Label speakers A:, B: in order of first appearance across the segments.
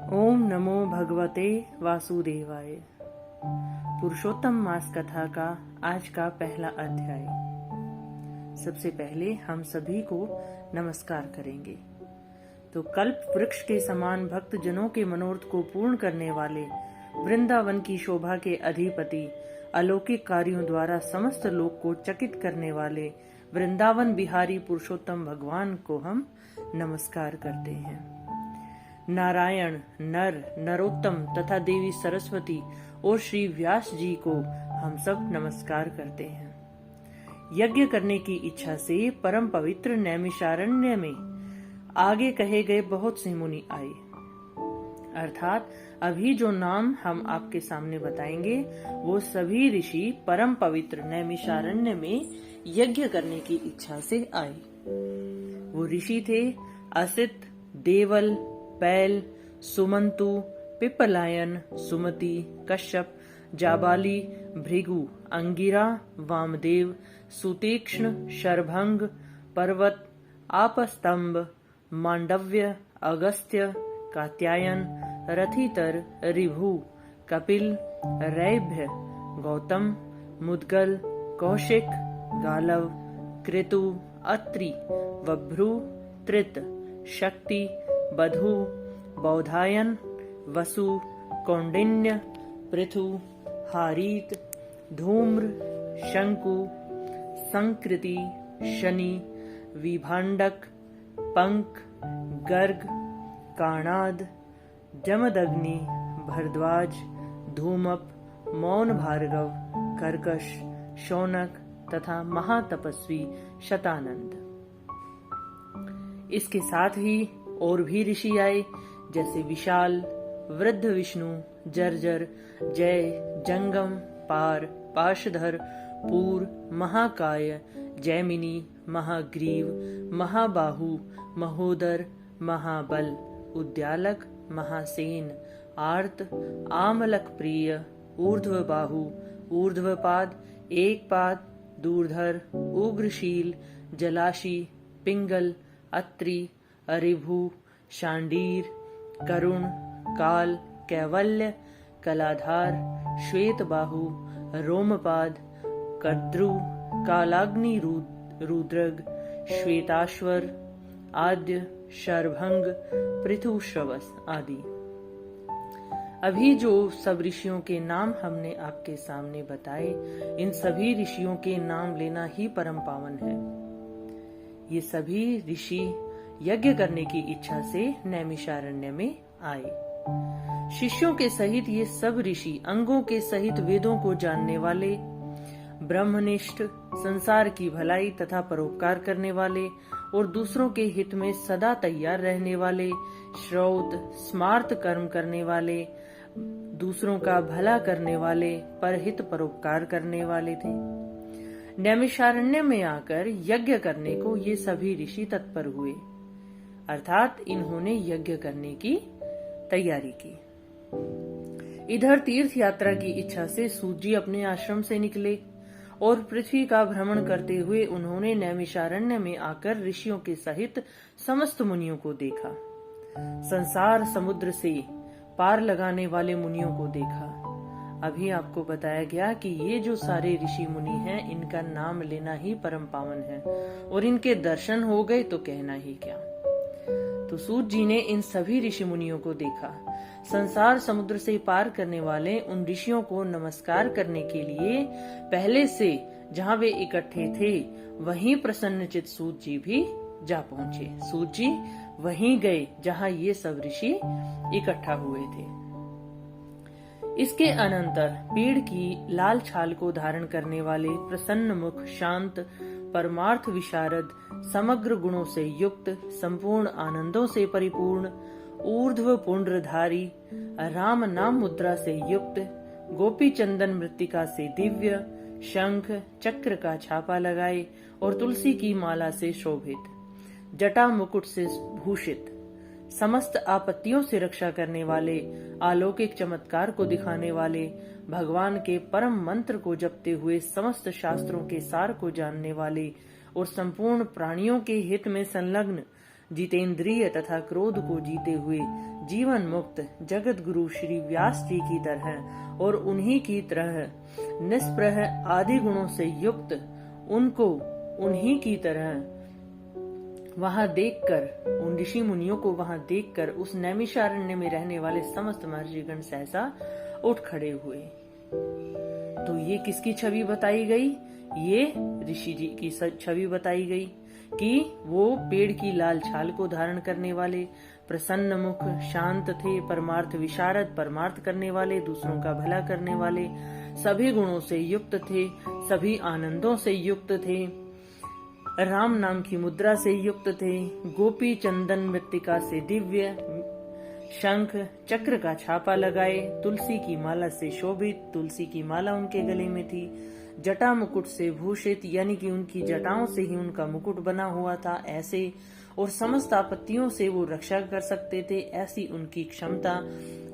A: ओम नमो भगवते वासुदेवाय। पुरुषोत्तम मास कथा का आज का पहला अध्याय। सबसे पहले हम सभी को नमस्कार करेंगे। तो कल्प वृक्ष के समान भक्त जनों के मनोरथ को पूर्ण करने वाले, वृंदावन की शोभा के अधिपति, अलौकिक कार्यों द्वारा समस्त लोक को चकित करने वाले वृंदावन बिहारी पुरुषोत्तम भगवान को हम नमस्कार करते हैं। नारायण, नर, नरोत्तम तथा देवी सरस्वती और श्री व्यास जी को हम सब नमस्कार करते हैं। यज्ञ करने की इच्छा से परम पवित्र नैमिषारण्य में आगे कहे गए बहुत से मुनि आए। अर्थात अभी जो नाम हम आपके सामने बताएंगे वो सभी ऋषि परम पवित्र नैमिषारण्य में यज्ञ करने की इच्छा से आए। वो ऋषि थे असित, देवल, पैल, सुमंतु, पिप्पलायन, सुमति, कश्यप, जाबाली, भृगु, अंगिरा, वामदेव, सुतीक्ष्ण, शरभंग, पर्वत, आपस्तंभ, मांडव्य, अगस्त्य, कात्यायन, रथितर, ऋभु, कपिल, रैभ्य, गौतम, मुद्गल, कौशिक, गालव, कृतु, अत्रि, वभ्रु, त्रित, शक्ति, बधु, बौधायन, वसु, कौंडिन्य, पृथु, हारीत, धूम्र, शंकु, संकृति, शनि, विभांडक, पंक, गर्ग, काणाद, जमदग्नि, भरद्वाज, धूमप, मौन भार्गव, कर्कश, शौनक तथा महातपस्वी शतानंद। इसके साथ ही और भी ऋषि आए, जैसे विशाल, वृद्ध विष्णु, जर्जर, जय, जंगम, पार, पाशधर, पूर, महाकाय, जैमिनी, महाग्रीव, महाबाहु, महोदर, महाबल, उद्यालक, महासेन, आर्त, आमलक प्रिय, ऊर्ध्वबाहु, ऊर्ध्वपाद, एकपाद, दूरधर, उग्रशील, जलाशी, पिंगल, अत्रि, अरिभु, शांडीर, करुण, काल, कैवल्य, कलाधार, श्वेतबाहु, रोमपाद, कद्रु, कालाग्नि, रुद्रग, श्वेताश्वर, आद्य, शरभंग, पृथुश्रवस आदि। अभी जो सब ऋषियों के नाम हमने आपके सामने बताए, इन सभी ऋषियों के नाम लेना ही परम पावन है। ये सभी ऋषि यज्ञ करने की इच्छा से नैमिषारण्य में आए। शिष्यों के सहित ये सब ऋषि अंगों के सहित वेदों को जानने वाले, ब्रह्मनिष्ठ, संसार की भलाई तथा परोपकार करने वाले और दूसरों के हित में सदा तैयार रहने वाले, श्रौत, स्मार्त कर्म करने वाले, दूसरों का भला करने वाले, परहित परोपकार करने वाले थे। नैमिषारण्य में आकर यज्ञ करने को ये सभी ऋषि तत्पर हुए, अर्थात इन्होंने यज्ञ करने की तैयारी की। इधर तीर्थ यात्रा की इच्छा से सूत जी अपने आश्रम से निकले और पृथ्वी का भ्रमण करते हुए उन्होंने नैमिषारण्य में आकर ऋषियों के सहित समस्त मुनियों को देखा। संसार समुद्र से पार लगाने वाले मुनियों को देखा। अभी आपको बताया गया कि ये जो सारे ऋषि मुनि हैं, इनका नाम लेना ही परम पावन है और इनके दर्शन हो गए तो कहना ही क्या। तो सूत जी ने इन सभी ऋषि मुनियों को देखा। संसार समुद्र से पार करने वाले उन ऋषियों को नमस्कार करने के लिए पहले से जहाँ वे इकट्ठे थे वहीं प्रसन्नचित सूत जी भी जा पहुँचे। सूत जी वहीं गए जहाँ ये सब ऋषि इकट्ठा हुए थे। इसके अनंतर पेड़ की लाल छाल को धारण करने वाले प्रसन्न मुख, शांत, परमार्थ विशारद, समग्र गुणों से युक्त, संपूर्ण आनंदों से परिपूर्ण, ऊर्ध्व पुंड्रधारी, राम नाम मुद्रा से युक्त, गोपी चंदन मृत्तिका से दिव्य, शंख चक्र का छापा लगाए और तुलसी की माला से शोभित, जटा मुकुट से भूषित, समस्त आपत्तियों से रक्षा करने वाले, अलौकिक चमत्कार को दिखाने वाले, भगवान के परम मंत्र को जपते हुए समस्त शास्त्रों के सार को जानने वाले और संपूर्ण प्राणियों के हित में संलग्न जितेंद्रिय तथा क्रोध को जीते हुए जीवन मुक्त जगत गुरु श्री व्यास जी की तरह और उन्हीं की तरह निष्प्रह आदि गुणों से युक्त उनको उन्हीं की तरह वहां देखकर, उन ऋषि मुनियों को वहां देखकर उस नैमिषारण्य में रहने वाले समस्त महर्षिगण सहसा उठ खड़े हुए। तो ये किसकी छवि बताई गई? ये ऋषि जी की छवि बताई गई कि वो पेड़ की लाल छाल को धारण करने वाले, प्रसन्न मुख, शांत थे, परमार्थ विशारद, परमार्थ करने वाले, दूसरों का भला करने वाले, सभी गुणों से युक्त थे, सभी आनंदों से युक्त थे, राम नाम की मुद्रा से युक्त थे, गोपी चंदन मृत्तिका से दिव्य, शंख चक्र का छापा लगाए, तुलसी की माला से शोभित, तुलसी की माला उनके गले में थी, जटा मुकुट से भूषित, यानी कि उनकी जटाओं से ही उनका मुकुट बना हुआ था ऐसे, और समस्त आपत्तियों से वो रक्षा कर सकते थे ऐसी उनकी क्षमता,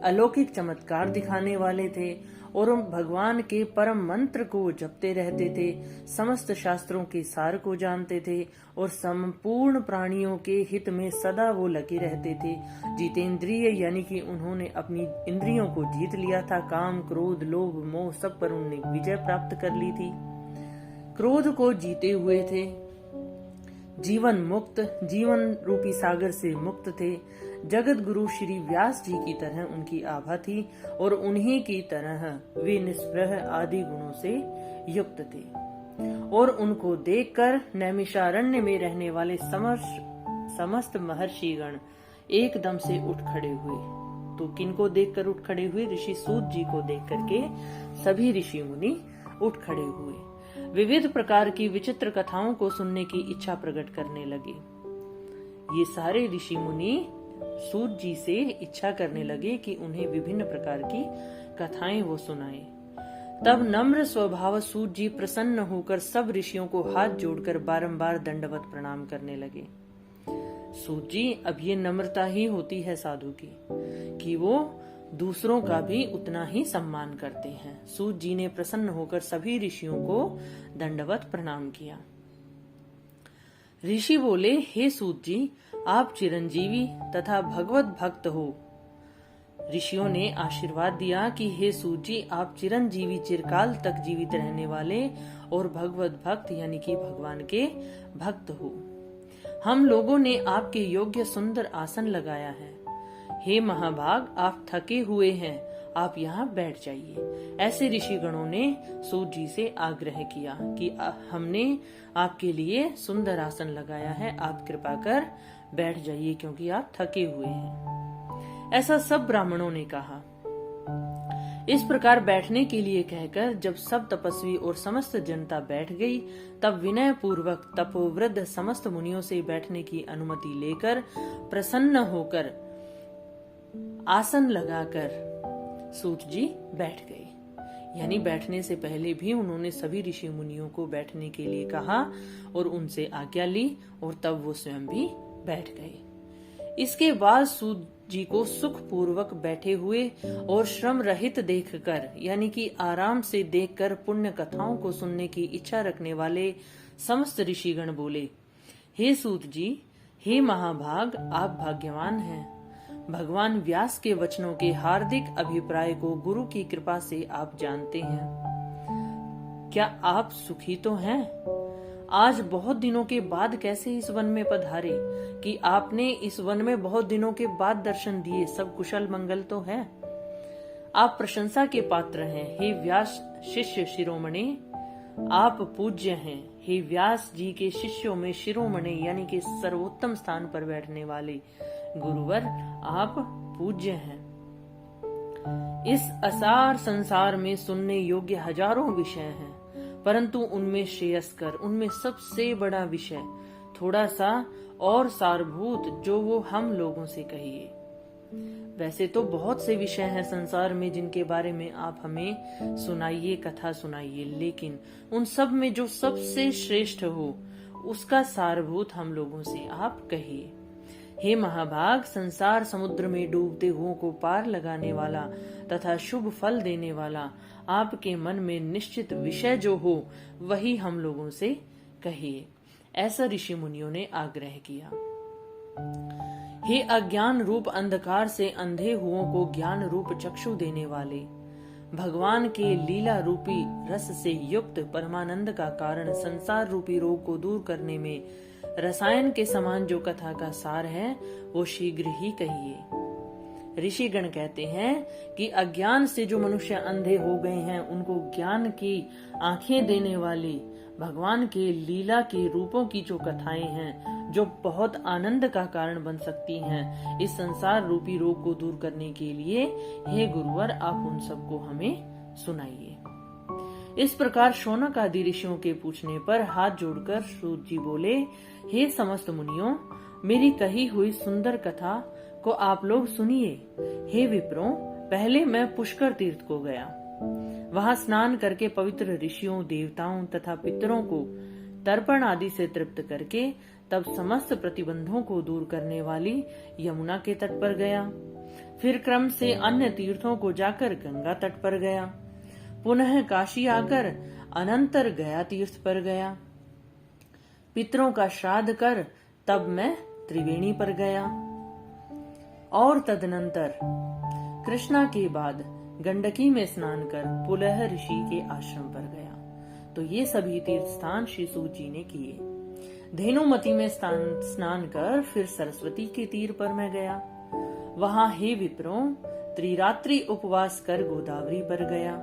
A: अलौकिक चमत्कार दिखाने वाले थे, और भगवान के परम मंत्र को जपते रहते थे, समस्त शास्त्रों के सार को जानते थे, और संपूर्ण प्राणियों के हित में सदा वो लगे रहते थे। जितेंद्रिय यानी कि उन्होंने अपनी इंद्रियों को जीत लिया था, काम, क्रोध, लोभ, मोह सब पर उन्होंने विजय प्राप्त कर ली थी। क्रोध को जीते हुए थे, जीवन मुक्त, जीवन रूपी सागर से मुक्त थे, जगत गुरु श्री व्यास जी की तरह उनकी आभा थी, और उन्हीं की तरह वे निष्प्रह आदि गुणों से युक्त थे। और उनको देखकर नैमिषारण्य में रहने वाले समस्त महर्षिगण एकदम से उठ खड़े हुए। तो किनको देखकर उठ खड़े हुए? ऋषि सूत जी को देख करके सभी ऋषि मुनि उठ खड़े हुए, विविध प्रकार की विचित्र कथाओं को सुनने की इच्छा प्रकट करने लगे। ये सारे ऋषि मुनि सूत जी से इच्छा करने लगे कि उन्हें विभिन्न प्रकार की कथाएं वो सुनाए। तब नम्र स्वभाव सूत जी प्रसन्न होकर सब ऋषियों को हाथ जोड़कर बारंबार दंडवत प्रणाम करने लगे। सूत जी, अब ये नम्रता ही होती है साधु की, कि वो दूसरों का भी उतना ही सम्मान करते हैं। सूत जी ने प्रसन्न होकर सभी ऋषियों को दंडवत प्रणाम किया। ऋषि बोले, हे सूत जी, आप चिरंजीवी तथा भगवत भक्त हो। ऋषियों ने आशीर्वाद दिया कि हे सूत जी, आप चिरंजीवी, चिरकाल तक जीवित रहने वाले और भगवत भक्त यानी कि भगवान के भक्त हो। हम लोगों ने आपके योग्य सुंदर आसन लगाया है। हे महाभाग, आप थके हुए हैं, आप यहाँ बैठ जाइए। ऐसे ऋषिगणों ने सूत जी से आग्रह किया कि हमने आपके लिए सुंदर आसन लगाया है, आप कृपा कर बैठ जाइए क्योंकि आप थके हुए हैं। ऐसा सब ब्राह्मणों ने कहा। इस प्रकार बैठने के लिए कहकर जब सब तपस्वी और समस्त जनता बैठ गई, तब विनय पूर्वक तपोवृद्ध समस्त मुनियों से बैठने की अनुमति लेकर प्रसन्न होकर आसन लगाकर सूत जी बैठ गए। यानी बैठने से पहले भी उन्होंने सभी ऋषि मुनियों को बैठने के लिए कहा और उनसे आज्ञा ली, और तब वो स्वयं भी बैठ गए। इसके बाद सूत जी को सुख पूर्वक बैठे हुए और श्रम रहित देखकर, यानी कि आराम से देखकर पुण्य कथाओं को सुनने की इच्छा रखने वाले समस्त ऋषिगण बोले, हे सूत जी, हे महाभाग, आप भाग्यवान हैं। भगवान व्यास के वचनों के हार्दिक अभिप्राय को गुरु की कृपा से आप जानते हैं। क्या आप सुखी तो हैं? आज बहुत दिनों के बाद कैसे इस वन में पधारे कि आपने इस वन में बहुत दिनों के बाद दर्शन दिए, सब कुशल मंगल तो है? आप प्रशंसा के पात्र हैं, हे व्यास शिष्य शिरोमणि, आप पूज्य हैं। हे व्यास जी के शिष्यों में शिरोमणि यानी कि सर्वोत्तम स्थान पर बैठने वाले गुरुवर, आप पूज्य हैं। इस असार संसार में सुनने योग्य हजारों विषय हैं, परंतु उनमें श्रेयस्कर, उनमें सबसे बड़ा विषय थोड़ा सा और सारभूत जो वो हम लोगों से कहिए। वैसे तो बहुत से विषय हैं संसार में जिनके बारे में आप हमें सुनाइए, कथा सुनाइए, लेकिन उन सब में जो सबसे श्रेष्ठ हो उसका सारभूत हम लोगों से आप कहिए। हे महाभाग, संसार समुद्र में डूबते हुओं को पार लगाने वाला तथा शुभ फल देने वाला आपके मन में निश्चित विषय जो हो वही हम लोगों से कहिए। ऐसा ऋषि मुनियों ने आग्रह किया। हे अज्ञान रूप अंधकार से अंधे हुओं को ज्ञान रूप चक्षु देने वाले, भगवान के लीला रूपी रस से युक्त परमानंद का कारण संसार रूपी रोग को दूर करने में रसायन के समान जो कथा का सार है वो शीघ्र ही कहिए। ऋषिगण कहते हैं कि अज्ञान से जो मनुष्य अंधे हो गए हैं उनको ज्ञान की आंखें देने वाली भगवान के लीला के रूपों की जो कथाएं हैं जो बहुत आनंद का कारण बन सकती हैं, इस संसार रूपी रोग को दूर करने के लिए हे गुरुवर आप उन सबको हमें सुनाइए। इस प्रकार शौनक आदि ऋषियों के पूछने पर हाथ जोड़कर सूत जी बोले, हे समस्त मुनियों, मेरी कही हुई सुंदर कथा को आप लोग सुनिए। हे विप्रों, पहले मैं पुष्कर तीर्थ को गया। वहां स्नान करके पवित्र ऋषियों, देवताओं तथा पितरों को तर्पण आदि से तृप्त करके तब समस्त प्रतिबंधों को दूर करने वाली यमुना के तट पर गया। फिर क्रम से अन्य तीर्थों को जाकर गंगा तट पर गया। पुनः काशी आकर अनंतर गया तीर्थ पर गया। पितरों का श्राद्ध कर तब मैं त्रिवेणी पर गया और तदनंतर कृष्णा के बाद गंडकी में स्नान कर पुलह ऋषि के आश्रम पर गया। तो ये सभी तीर्थ स्थान श्री सूत जी ने किए। धेनुमती में स्नान कर फिर सरस्वती के तीर पर मैं गया। वहां हे विप्रों, त्रिरात्रि उपवास कर गोदावरी पर गया।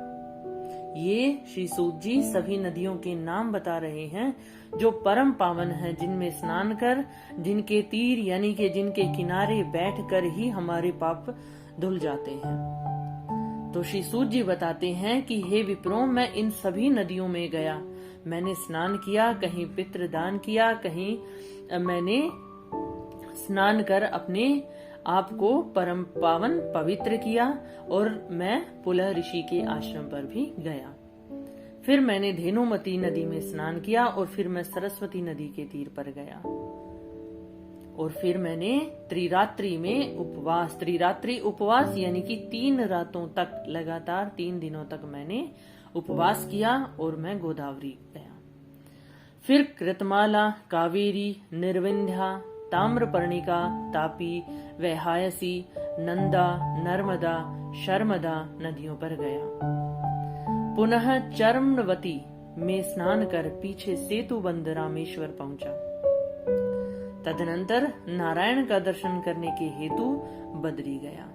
A: ये श्री सूत जी सभी नदियों के नाम बता रहे हैं जो परम पावन हैं, जिनमें स्नान कर, जिनके तीर यानी कि जिनके किनारे बैठकर ही हमारे पाप धुल जाते हैं। तो श्री सूत जी बताते हैं कि हे विप्रों, मैं इन सभी नदियों में गया, मैंने स्नान किया, कहीं पितृदान किया, कहीं मैंने स्नान कर अपने आप को परम पावन पवित्र किया और मैं पुलह ऋषि के आश्रम पर भी गया। फिर मैंने धेनुमती नदी में स्नान किया और फिर मैं सरस्वती नदी के तीर पर गया और फिर मैंने त्रिरात्रि उपवास यानी कि 3 रातों तक लगातार 3 दिनों तक मैंने उपवास किया और मैं गोदावरी गया। फिर कृतमाला, कावेरी, निर्विंध्या, ताम्रपर्णिका, तापी, वैहायसी, नंदा, नर्मदा, शर्मदा नदियों पर गया। पुनः चर्मवती में स्नान कर पीछे सेतुबंध रामेश्वर पहुंचा। तदनंतर नारायण का दर्शन करने के हेतु बद्री गया।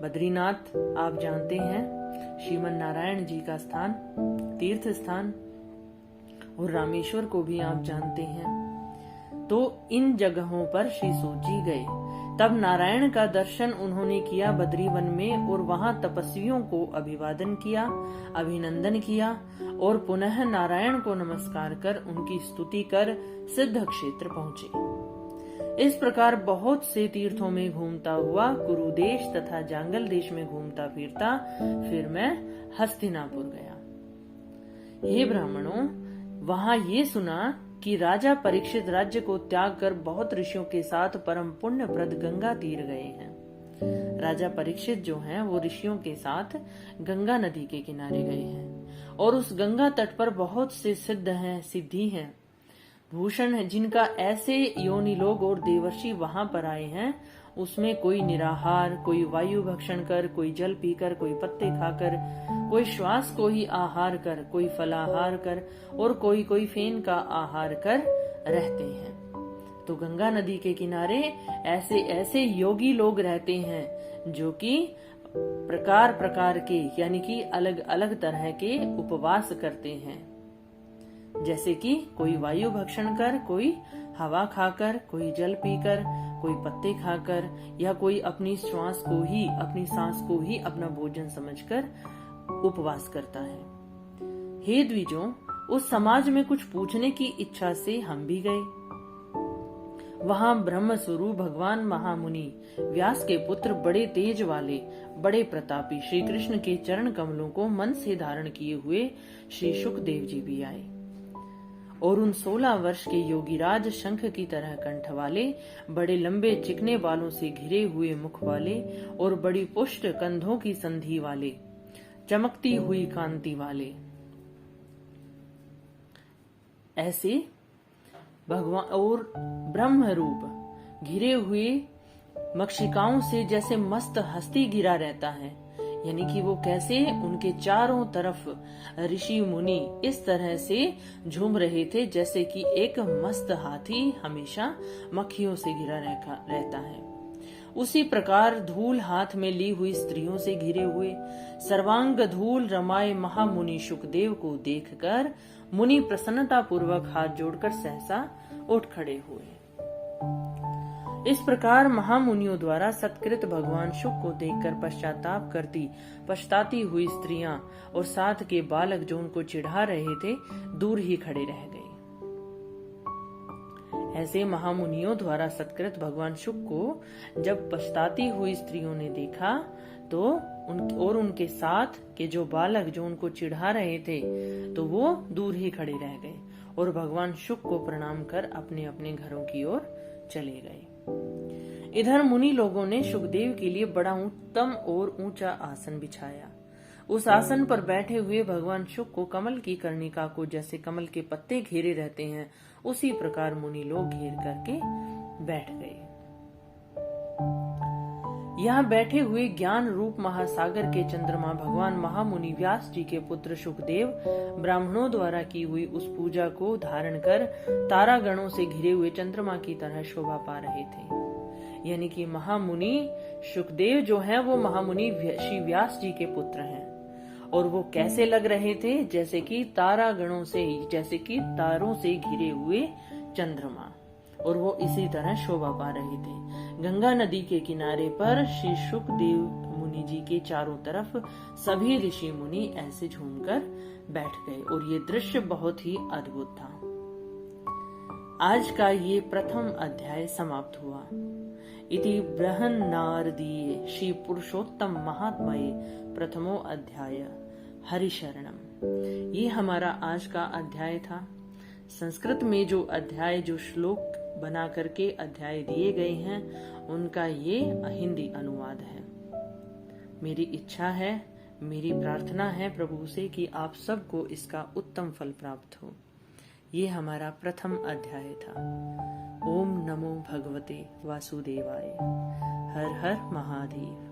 A: बद्रीनाथ आप जानते हैं श्रीमन नारायण जी का स्थान, तीर्थ स्थान, और रामेश्वर को भी आप जानते हैं। तो इन जगहों पर श्री सूत जी गए। तब नारायण का दर्शन उन्होंने किया बद्री वन में और वहां तपस्वियों को अभिवादन किया, अभिनंदन किया और पुनः नारायण को नमस्कार कर उनकी स्तुति कर सिद्ध क्षेत्र पहुंचे। इस प्रकार बहुत से तीर्थों में घूमता हुआ कुरुदेश तथा जांगल देश में घूमता फिरता फिर मैं हस्तिनापुर गया। हे ब्राह्मणों, वहां ये सुना कि राजा परीक्षित राज्य को त्याग कर बहुत ऋषियों के साथ परम पुण्यप्रद गंगा तीर गए हैं। राजा परीक्षित जो हैं वो ऋषियों के साथ गंगा नदी के किनारे गए हैं और उस गंगा तट पर बहुत से सिद्ध हैं, सिद्धि हैं, भूषण है, जिनका ऐसे योनि लोग और देवर्षि वहां पर आए हैं। उसमें कोई निराहार, कोई वायु भक्षण कर, कोई जल पीकर, कोई पत्ते खाकर, कोई श्वास को ही आहार कर, कोई फलाहार कर और कोई फेन का आहार कर रहते हैं। तो गंगा नदी के किनारे ऐसे ऐसे योगी लोग रहते हैं जो कि प्रकार प्रकार के यानी कि अलग अलग तरह के उपवास करते हैं। जैसे कि कोई वायु भक्षण कर, कोई हवा खाकर, कोई जल पीकर, कोई पत्ते खाकर या कोई अपनी श्वास को ही, अपनी सांस को ही अपना भोजन समझकर उपवास करता है। हे द्विजों, उस समाज में कुछ पूछने की इच्छा से हम भी गए। वहां ब्रह्म स्वरूप भगवान महामुनि व्यास के पुत्र, बड़े तेज वाले, बड़े प्रतापी श्री कृष्ण के चरण कमलों को मन से धारण किए हुए श्री सुखदेव जी भी आए और उन 16 वर्ष के योगीराज शंख की तरह कंठ वाले, बड़े लंबे चिकने बालों से घिरे हुए मुख वाले और बड़ी पुष्ट कंधों की संधि वाले, चमकती हुई कांति वाले, ऐसे भगवान और ब्रह्म रूप घिरे हुए मक्षिकाओं से जैसे मस्त हस्ती घिरा रहता है, यानी कि वो कैसे उनके चारों तरफ ऋषि मुनि इस तरह से झूम रहे थे जैसे कि एक मस्त हाथी हमेशा मक्खियों से घिरा रहता है। उसी प्रकार धूल हाथ में ली हुई स्त्रियों से घिरे हुए सर्वांग धूल रमाए महामुनि सुखदेव को देखकर मुनि प्रसन्नता पूर्वक हाथ जोड़कर सहसा उठ खड़े हुए। इस प्रकार महामुनियों द्वारा सत्कृत भगवान शुक को देखकर पश्चाताप करती पछताती हुई स्त्रियां और साथ के बालक जो उनको चिढ़ा रहे थे दूर ही खड़े रह गए। ऐसे महामुनियों द्वारा सत्कृत भगवान शुक को जब पछताती हुई स्त्रियों ने देखा तो उनके साथ के जो बालक जो उनको चिढ़ा रहे थे तो वो दूर ही खड़े रह गए और भगवान शुक को प्रणाम कर अपने अपने घरों की ओर चले गए। इधर मुनि लोगों ने सुखदेव के लिए बड़ा उत्तम और ऊंचा आसन बिछाया। उस आसन पर बैठे हुए भगवान शुक को कमल की कर्णिका को जैसे कमल के पत्ते घेरे रहते हैं उसी प्रकार मुनि लोग घेर करके बैठ गए। यहाँ बैठे हुए ज्ञान रूप महासागर के चंद्रमा भगवान महामुनि व्यास जी के पुत्र सुखदेव ब्राह्मणों द्वारा की हुई उस पूजा को धारण कर तारागणों से घिरे हुए चंद्रमा की तरह शोभा पा रहे थे। यानी कि महामुनि सुखदेव जो हैं वो महामुनि श्री व्यास जी के पुत्र हैं और वो कैसे लग रहे थे जैसे कि तारागणों से जैसे कि तारों से घिरे हुए चंद्रमा, और वो इसी तरह शोभा पा रहे थे। गंगा नदी के किनारे पर श्री सुखदेव मुनि जी के चारों तरफ सभी ऋषि मुनि ऐसे झूमकर बैठ गए और ये दृश्य बहुत ही अद्भुत था। आज का ये प्रथम अध्याय समाप्त हुआ। इति बृहन्नारदीये श्री पुरुषोत्तम महात्मये प्रथमो अध्याय हरिशरणम। ये हमारा आज का अध्याय था। संस्कृत में जो अध्याय जो श्लोक बना करके अध्याय दिए गए हैं उनका ये हिंदी अनुवाद है। मेरी इच्छा है, मेरी प्रार्थना है प्रभु से कि आप सबको इसका उत्तम फल प्राप्त हो। ये हमारा प्रथम अध्याय था। ओम नमो भगवते वासुदेवाय। हर हर महादेव।